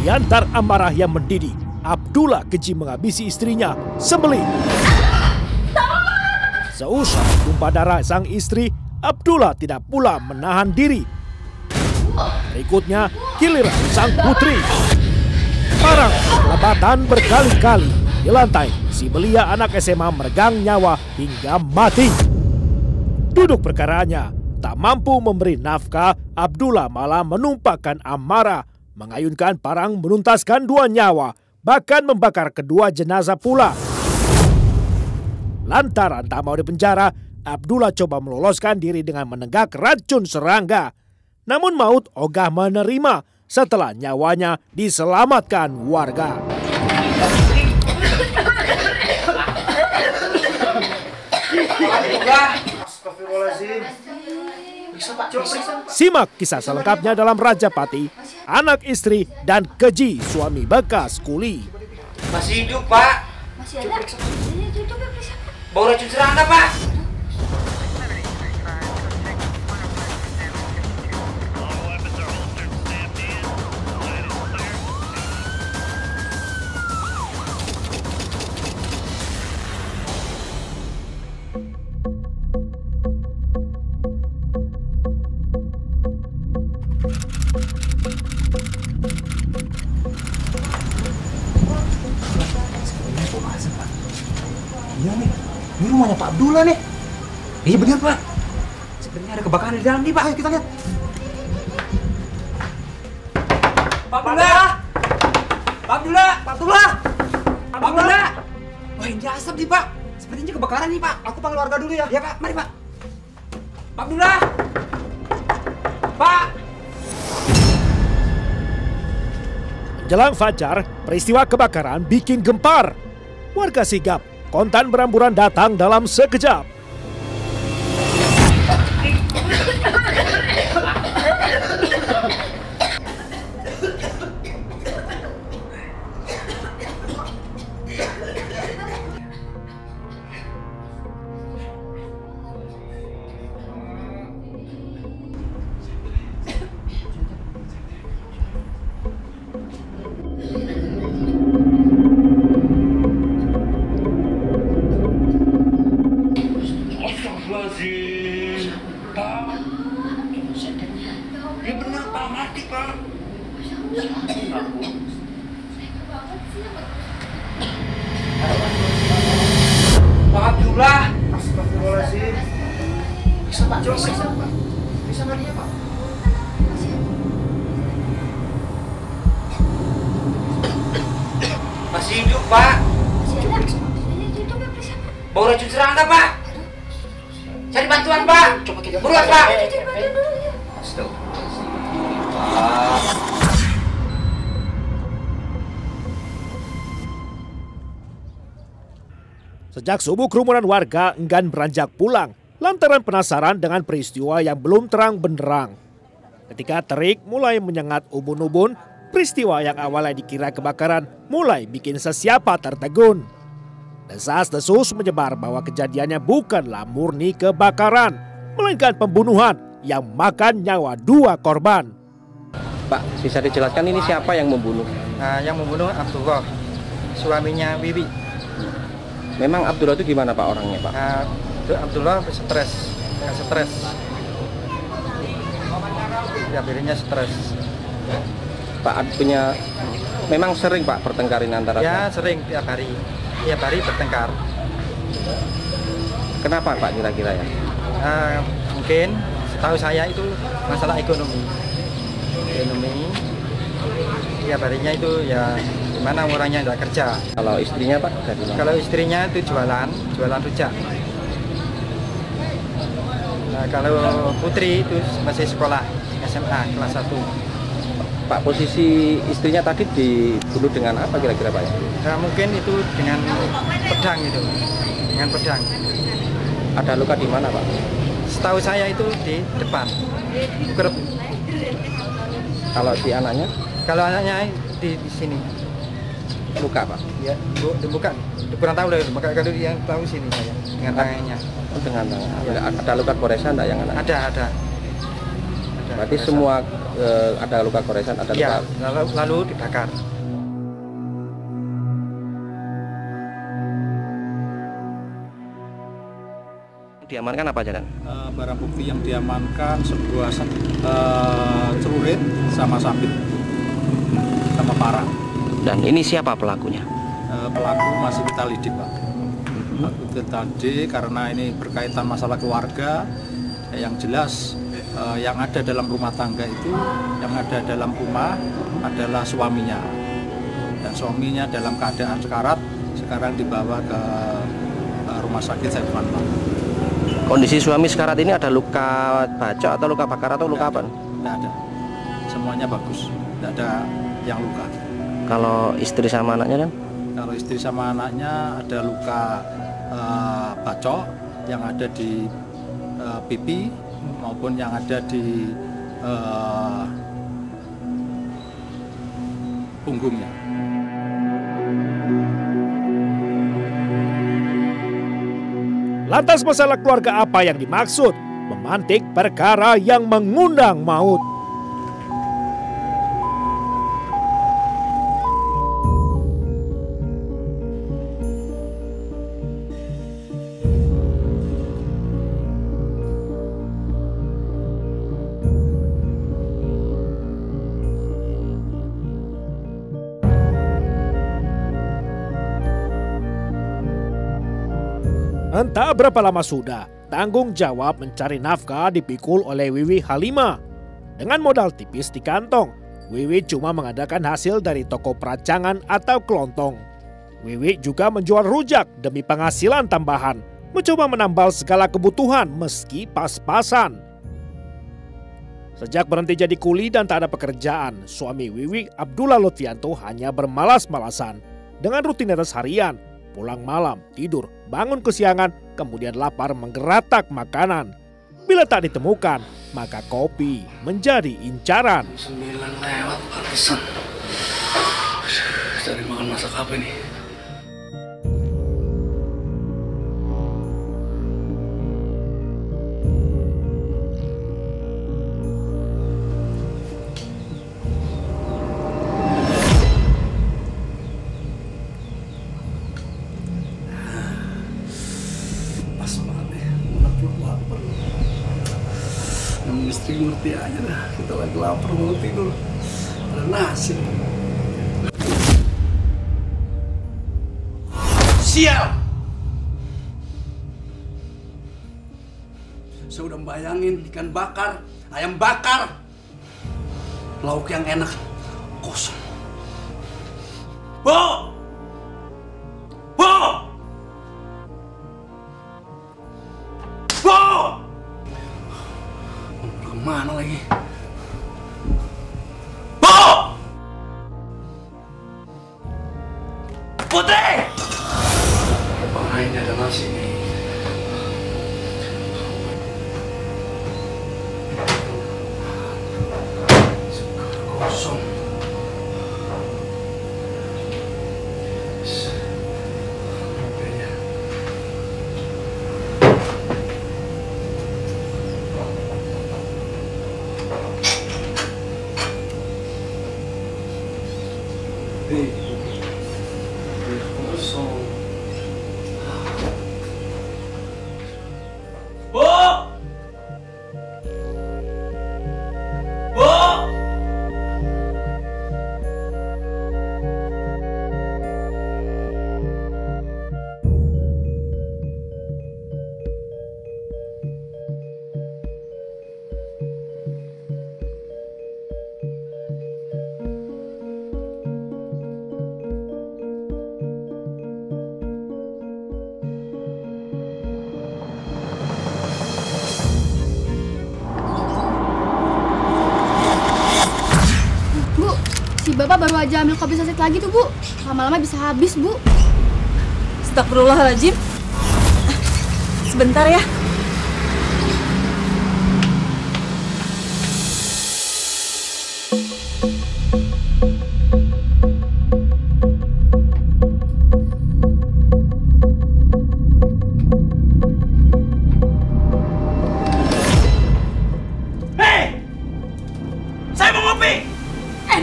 Di antara amarah yang mendidih, Abdullah keji menghabisi istrinya sembelih. Seusai tumpah darah sang istri, Abdullah tidak pula menahan diri. Berikutnya, giliran sang putri. Parang perlambatan berkali-kali di lantai, si belia anak SMA meregang nyawa hingga mati. Duduk perkaranya, tak mampu memberi nafkah, Abdullah malah menumpahkan amarah, mengayunkan parang menuntaskan 2 nyawa, bahkan membakar kedua jenazah pula. Lantaran tak mau dipenjara, Abdullah coba meloloskan diri dengan menenggak racun serangga. Namun maut ogah menerima setelah nyawanya diselamatkan warga. Simak kisah selengkapnya dalam Rajapati, Anak Istri dan Keji Suami Bekas Kuli. Masih hidup, Pak. Masih ada. Bau racun serangga, Pak. Iya nih, ini rumahnya Pak Abdullah nih. Iya benar Pak. Sebenarnya ada kebakaran di dalam nih Pak, ayo kita lihat. Pak Abdullah! Pak Abdullah! Pak Abdullah! Pak Abdullah! Wah ini asap nih Pak. Sepertinya kebakaran nih Pak. Aku panggil warga dulu ya. Ya Pak, mari Pak. Pak Abdullah! Pak! Menjelang fajar, peristiwa kebakaran bikin gempar. Warga sigap, kontan beramburan datang dalam sekejap. Pak, dia benar Pak, mati Pak. Pak Abdullah. Astagfirullahaladzim. Bisa Pak, coba bisa Pak. Bisa nggak dia Pak? Masih hidup Pak. Bau racun serangga Pak. Cari bantuan Pak. Coba kita buruan Pak. Sejak subuh kerumunan warga enggan beranjak pulang lantaran penasaran dengan peristiwa yang belum terang benderang. Ketika terik mulai menyengat ubun-ubun, peristiwa yang awalnya dikira kebakaran mulai bikin sesiapa tertegun. Desas-desus menyebar bahwa kejadiannya bukanlah murni kebakaran, melainkan pembunuhan yang makan nyawa 2 korban. Pak, bisa dijelaskan ini siapa yang membunuh? Yang membunuh Abdullah, suaminya Wiwi. Memang Abdullah itu gimana Pak orangnya Pak? Abdullah stres, ya dirinya stres. Pak punya, memang sering Pak pertengkarin antara? Ya sering tiap hari bertengkar. Kenapa Pak kira-kira ya? Mungkin setahu saya itu masalah ekonomi. Tiap harinya itu ya gimana orangnya tidak kerja. Kalau istrinya Pak? Kalau istrinya itu jualan rujak. Nah, kalau putri itu masih sekolah SMA kelas 1. Pak, posisi istrinya tadi dibunuh dengan apa kira-kira Pak? Nah, mungkin itu dengan pedang itu. Dengan pedang. Ada luka di mana Pak? Setahu saya itu di depan. Kerep. Kalau di anaknya? Kalau anaknya di sini. luka Pak? Ya, bukan. Kurang tahu lah, maka kalau yang tahu sini saya dengan tangannya. Oh, dengan tangan. Ya. Ada luka goresan enggak yang kena? Ada. Berarti goresan. semua ada luka goresan, ada luka. Ya, lalu dibakar. Diamankan apa aja, Dan? Barang bukti yang diamankan sebuah celurit sama sabit sama parang. Dan ini siapa pelakunya? Pelaku masih kita lidik, Pak. Pelaku tadi karena ini berkaitan masalah keluarga, yang jelas yang ada dalam rumah tangga itu, yang ada dalam rumah adalah suaminya. Dan suaminya dalam keadaan sekarat, sekarang dibawa ke rumah sakit Saiful Anwar. Kondisi suami sekarat ini ada luka bacok atau luka bakar atau luka apa? Tidak ada. Semuanya bagus. Tidak ada yang luka. Kalau istri sama anaknya, Dan? Kalau istri sama anaknya ada luka bacok yang ada di pipi maupun yang ada di punggungnya. Lantas masalah keluarga apa yang dimaksud? Memantik perkara yang mengundang maut. Entah berapa lama sudah, tanggung jawab mencari nafkah dipikul oleh Wiwi Halimah. Dengan modal tipis di kantong, Wiwi cuma mengadakan hasil dari toko peracangan atau kelontong. Wiwi juga menjual rujak demi penghasilan tambahan, mencoba menambal segala kebutuhan meski pas-pasan. Sejak berhenti jadi kuli dan tak ada pekerjaan, suami Wiwi, Abdullah Lutfianto, hanya bermalas-malasan. Dengan rutinitas harian, pulang malam, tidur, bangun kesiangan, kemudian lapar menggeratak makanan. Bila tak ditemukan, maka kopi menjadi incaran. 9 lewat, pantesan. Cari makan masak apa nih? Istri ngerti aja dah, kita lagi lapar mau tidur, ada nasi. Sial! Saya udah bayangin ikan bakar, ayam bakar, lauk yang enak, kosong. Bo! Bo! Bo! Mana lagi? Bo! Putri! Ngapain ada nasi nih? Sekarang kosong. Si Bapak baru aja ambil kopi saset lagi tuh, Bu. Lama-lama bisa habis, Bu. Astagfirullahaladzim. Sebentar ya.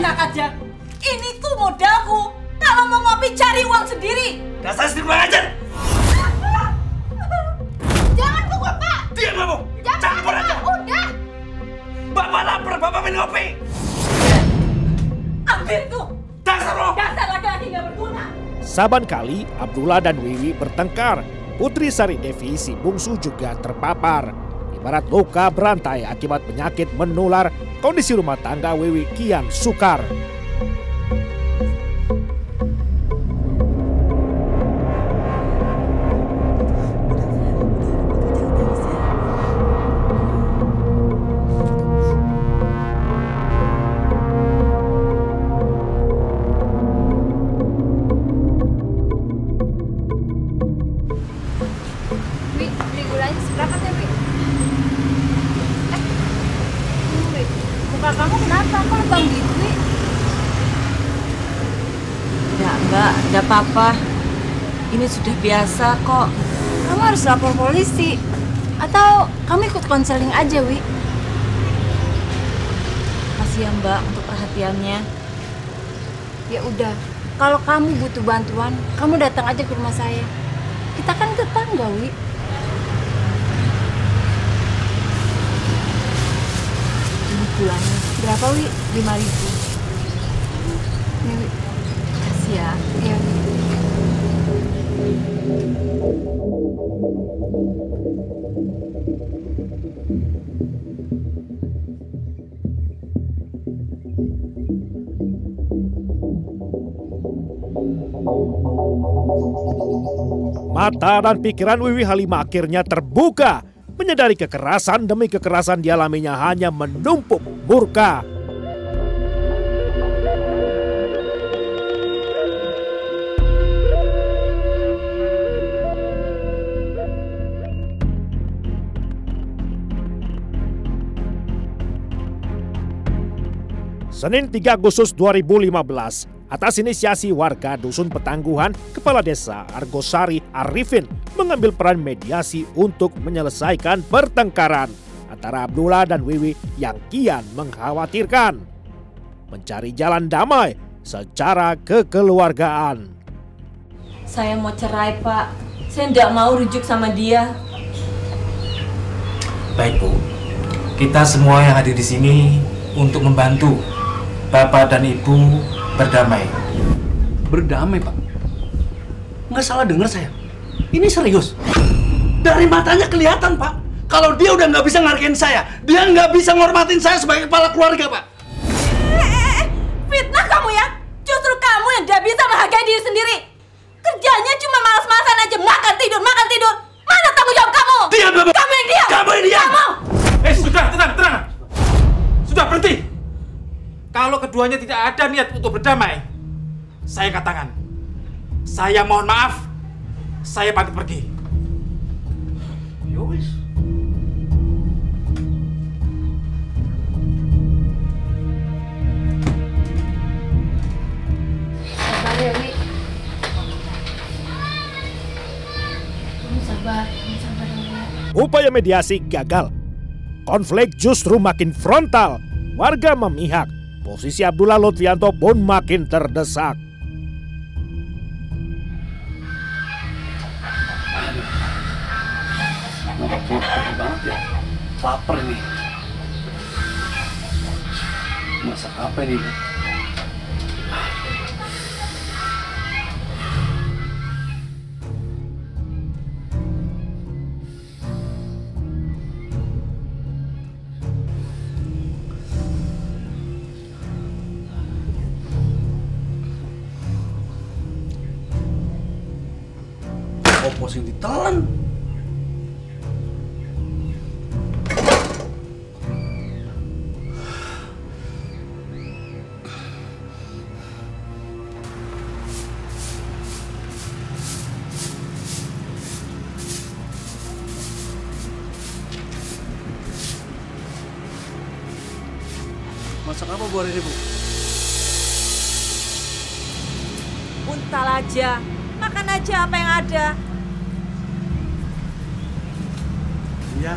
Enak aja. Ini tuh modalku. Kalau mau ngopi cari uang sendiri. Dasar istri kurang ajar. Jangan pukul, Pak. Diam kamu. Campur aja. Udah. Bapak lapar, bapak minum kopi. Ambil tuh. Dasar lo. Dasar laki-laki nggak berguna. Saban kali Abdullah dan Wiwi bertengkar, Putri Sari Devi si bungsu juga terpapar. Ibarat luka berantai akibat penyakit menular, kondisi rumah tangga Wiwi kian sukar. Beli gulanya seberapa ya, Wi? Wi, muka kamu kenapa? Kok lebam gitu, Wi? Enggak ada apa-apa. Ini sudah biasa kok. Kamu harus lapor polisi. Atau kamu ikut konseling aja, Wi. Makasih ya Mbak untuk perhatiannya. Ya udah, kalau kamu butuh bantuan, kamu datang aja ke rumah saya. Kita kan tetangga, Wi. Ini gulanya. Berapa, Wi? 5.000. Nih, Wi. Makasih ya. Iya, Wi. Mata dan pikiran Wiwi Halimah akhirnya terbuka. Menyadari kekerasan demi kekerasan dialaminya hanya menumpuk murka. Senin 3 Agustus 2015, atas inisiasi warga Dusun Petangguhan, Kepala Desa Argosari Arifin mengambil peran mediasi untuk menyelesaikan pertengkaran antara Abdullah dan Wiwi yang kian mengkhawatirkan. Mencari jalan damai secara kekeluargaan. Saya mau cerai, Pak. Saya tidak mau rujuk sama dia. Baik, Bu. Kita semua yang hadir di sini untuk membantu Bapak dan Ibu berdamai. Berdamai, Pak? Nggak salah dengar saya. Ini serius. Dari matanya kelihatan, Pak. Kalau dia udah nggak bisa ngargain saya, dia nggak bisa ngormatin saya sebagai kepala keluarga, Pak. Fitnah kamu ya? Justru kamu yang tidak bisa menghargai diri sendiri. Kerjanya cuma malas-malasan aja, makan tidur, makan tidur. Mana tanggung jawab kamu? Diam, Bapak. Kamu yang diam. Kamu yang diam. Kamu. Sudah, tenang. Sudah, berhenti. Kalau keduanya tidak ada niat untuk berdamai, saya katakan, saya mohon maaf, saya pamit pergi. Yowis. Sabar ya, Wi. Kamu sabar ya, Wi. Upaya mediasi gagal. Konflik justru makin frontal. Warga memihak. Posisi Abdullah Lutfianto pun makin terdesak. Banget ya. Lapar nih. Masak apa ini? Opos yang ditelan. Masak apa Bu hari ini, Bu? Untal aja. Makan aja apa yang ada. Iya.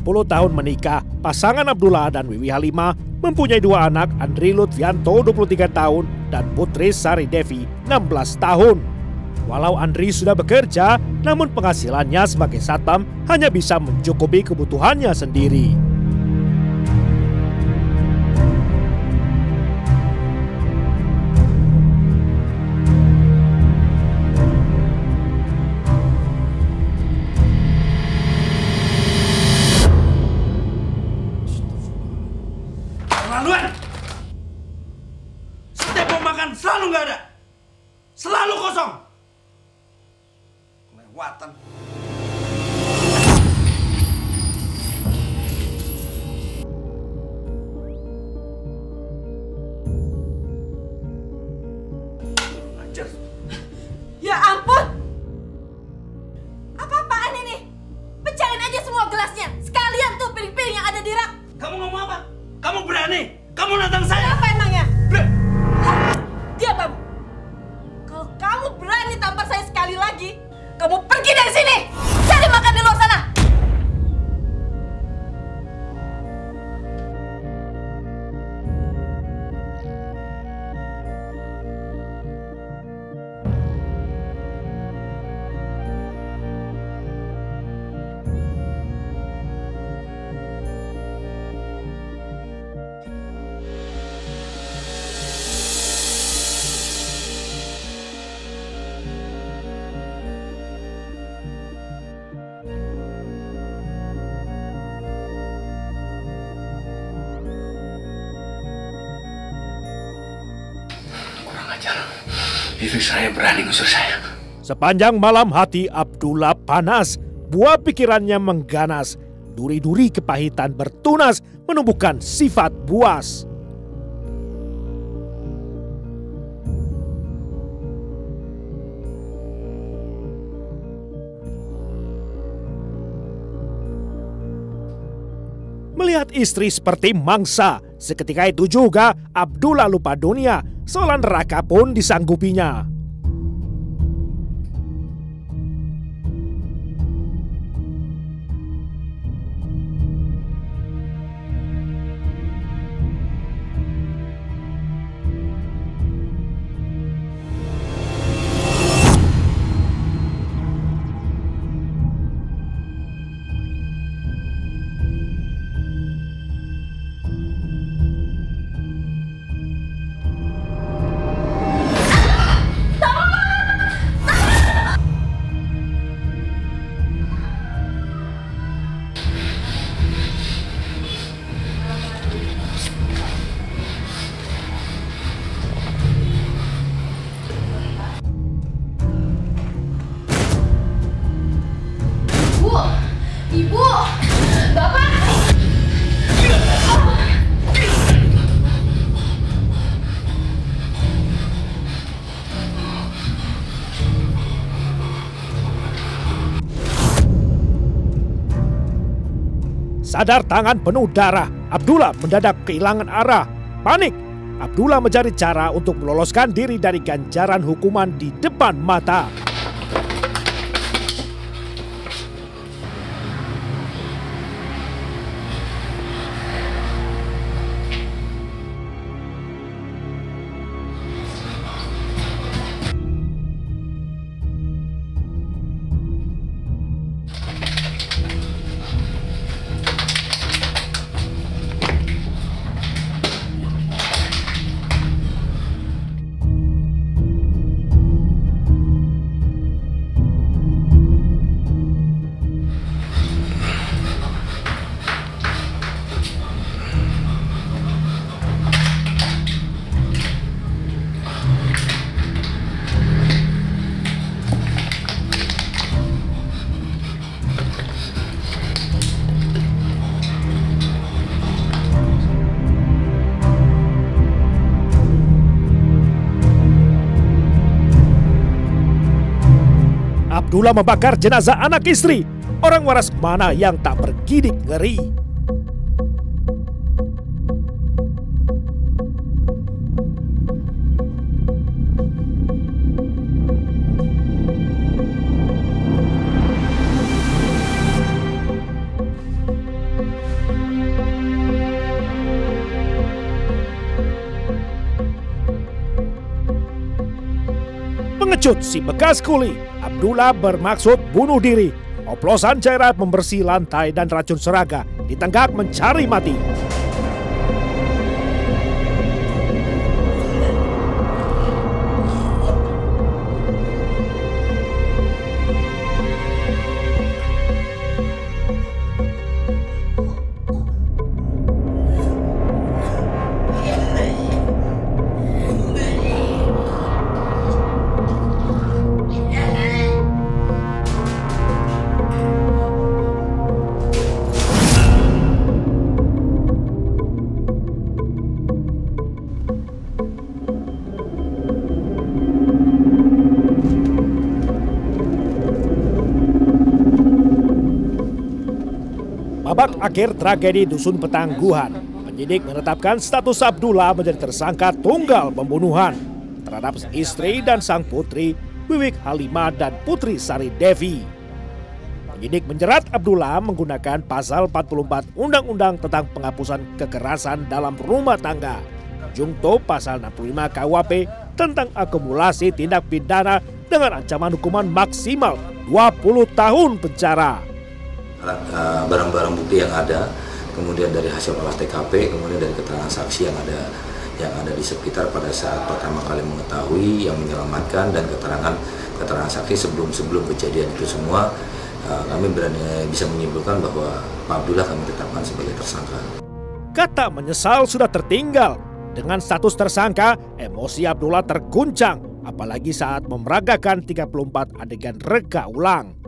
20 tahun menikah, pasangan Abdullah dan Wiwi Halimah mempunyai 2 anak, Andri Lutfianto 23 tahun dan Putri Sari Devi 16 tahun. Walau Andri sudah bekerja, namun penghasilannya sebagai satpam hanya bisa mencukupi kebutuhannya sendiri. Keterlaluan! Setiap mau makan selalu nggak ada, selalu kosong. Kelewatan. Ajar. Ya ampun! Apa-apaan ini? Pecahin aja semua gelasnya. Sekalian tuh piring-piring yang ada di rak. Kamu ngomong apa? Kamu berani? Kamu nantang saya? Apa emangnya? Diam kamu. Kalau kamu berani tampar saya sekali lagi, kamu pergi dari sini. Cari makan di luar sana. Istri saya berani ngusir saya. Sepanjang malam hati Abdullah panas, buah pikirannya mengganas, duri-duri kepahitan bertunas menumbuhkan sifat buas. Melihat istri seperti mangsa, seketika itu juga Abdullah lupa dunia, seolah neraka pun disanggupinya. Ibu, Bapak. Sadar tangan penuh darah, Abdullah mendadak kehilangan arah. Panik, Abdullah mencari cara untuk meloloskan diri dari ganjaran hukuman di depan mata. Abdullah membakar jenazah anak istri. Orang waras mana yang tak bergidik ngeri? Pengecut si bekas kuli, Abdullah bermaksud bunuh diri. Oplosan cairan pembersih lantai dan racun seraga ditenggak mencari mati. Babak akhir tragedi Dusun Petangguhan, penyidik menetapkan status Abdullah menjadi tersangka tunggal pembunuhan terhadap istri dan sang putri Wiwik Halimah dan Putri Sari Devi. Penyidik menjerat Abdullah menggunakan pasal 44 Undang-Undang tentang penghapusan kekerasan dalam rumah tangga, jungto pasal 65 KUHP tentang akumulasi tindak pidana dengan ancaman hukuman maksimal 20 tahun penjara. Barang-barang bukti yang ada, kemudian dari hasil olah TKP, kemudian dari keterangan saksi yang ada di sekitar pada saat pertama kali mengetahui, yang menyelamatkan, dan keterangan saksi sebelum kejadian itu semua, kami berani bisa menyimpulkan bahwa Pak Abdullah kami tetapkan sebagai tersangka. Kata menyesal sudah tertinggal. Dengan status tersangka, emosi Abdullah terguncang, apalagi saat memeragakan 34 adegan reka ulang.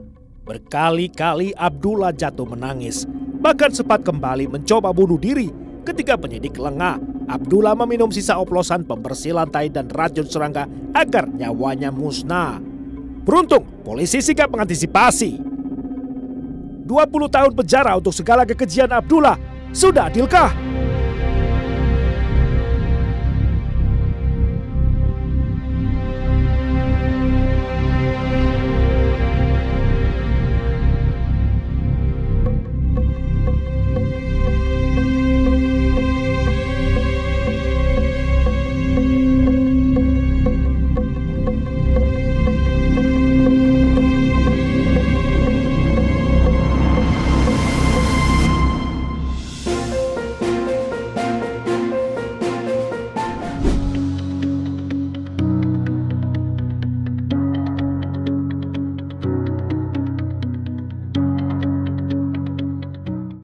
Berkali-kali Abdullah jatuh menangis, bahkan sempat kembali mencoba bunuh diri. Ketika penyidik lengah, Abdullah meminum sisa oplosan pembersih lantai dan racun serangga agar nyawanya musnah. Beruntung, polisi sigap mengantisipasi. 20 tahun penjara untuk segala kekejian Abdullah, sudah adilkah?